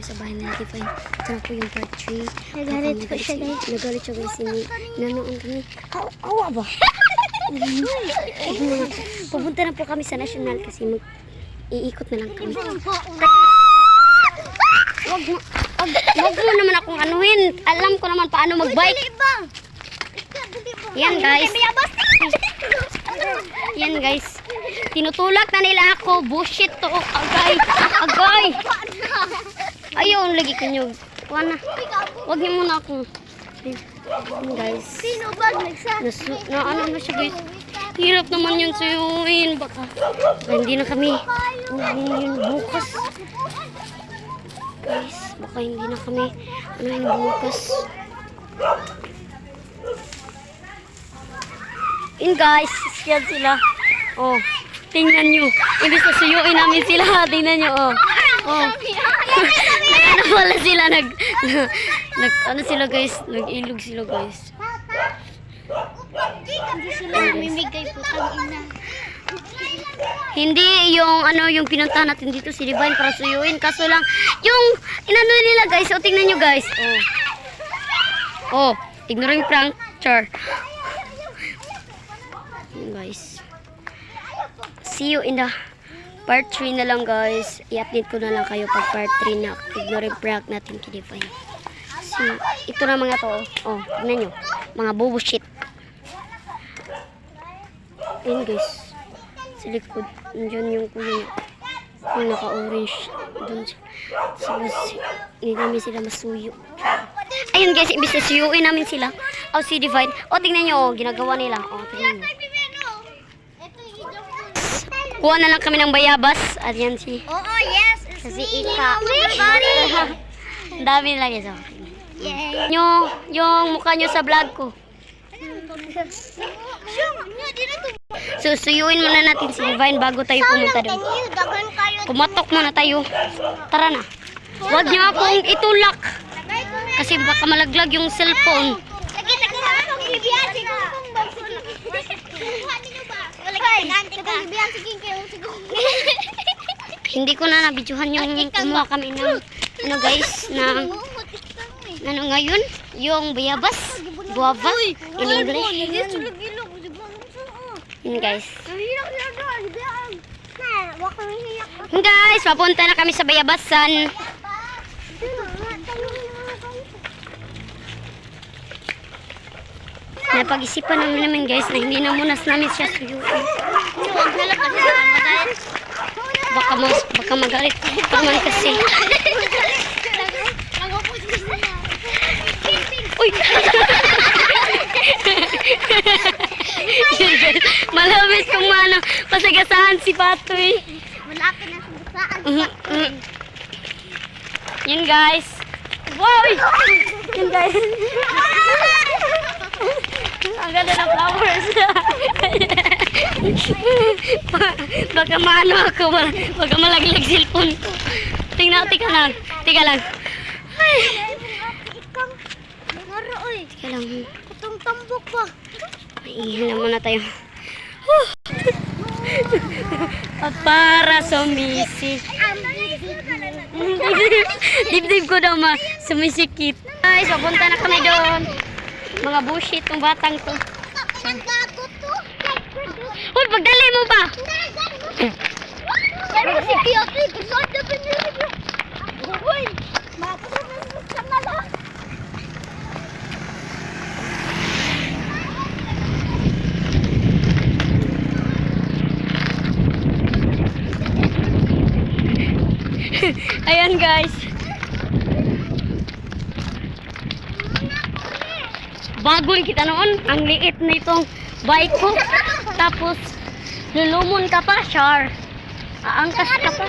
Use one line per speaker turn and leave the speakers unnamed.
sa bahay na Divine. Ito na po yung part 3.
Nagalit po siya, guys.
Nagalit siya guys. Nanoon kami. Awa ba? Pupunta na po kami sa National kasi iikot na lang kami. Wag mo naman akong anuhin. Alam ko naman paano mag-bike. Yan guys. Yan guys. Tinutulak na nila ako. Bullshit to. Agay. Agay. Ayaw lagi kanyo. Wala. Wag niyo muna akong. Yan guys.
Sino ba nagsa?
Ano na siya guys. Hirap naman yun suyuin. Baka hindi na kami. Yun bukas. Guys, baka hindi na kami. Ano yung bukas. Yun guys. Yan sila. Oh. Tingnan nyo. Imbis na suyuin namin sila. Tingnan nyo. Oh. Oh. Ano pala sila. Ano sila guys. Nag-ilog sila guys.
Hindi sila namimigay po ina.
Hindi yung ano yung pinuntahan natin dito si Divine para suyuin kaso lang yung inano nila guys. O tingnan nyo guys. Oh. Oh, ignoring prank. Char. Yun guys. See you in the part 3 na lang guys. I-update ko na lang kayo pag part 3 na ignoring prank natin kay Divine. Ito na mga to. Oh, tingnan nyo. Mga bobo shit. Ayun guys. Sa likod. Nandiyan yung kuya niya. Yung naka-orange. Doon hindi namin sila masuyo. Ayun guys. Imbis na suyuin namin sila. Oh, si Divine. Oh, tingnan nyo. Oh, ginagawa nila. Oh, tingnan nyo. Kuha na lang kami ng bayabas. At yan si...
Oo, yes.
Kasi Ika. Ang dami nila guys. Oh.
Yay.
Yung mukha nyo sa vlog ko. Susuyuin muna natin si Divine bago tayo pumunta doon. Pumatok muna tayo. Tara na. Huwag niyo akong itulak. Kasi baka malaglag yung cellphone. Hindi ko na nabidyohan yung kumuha kami ng ano guys na ano ngayon yung bayabas guava in English. Yun guys. Yun guys, papunta na kami sa bayabasan. Napag-isipan namin guys na hindi na munas namin siya suyuin. Baka magalit naman kasi. Uy! Malapit kung mano pasagasahan si Patoy.
Malaki na sugasaan.
Yun guys. Wow! Yun guys. Ang ganda ng flowers. Baka maano ako. Baka malaglag cellphone ko. Tingnan, tika lang. Tika lang. Ay. Tika lang.
Kutong tambok pa.
Iihan na muna tayo. Para sumisi. Dibdib ko daw sumisikip. Guys, papunta na kami doon. Mga bullshit ng batang to. Hoy, pagdali mo ba?
Si Kiyoti, gusto na ba niya? Hoy, mapasok na sa lang.
Ayan guys. Bagol kita noon. Ang liit na itong bike ko. Tapos lulumon ka pa, Char. Aangkas ka pa.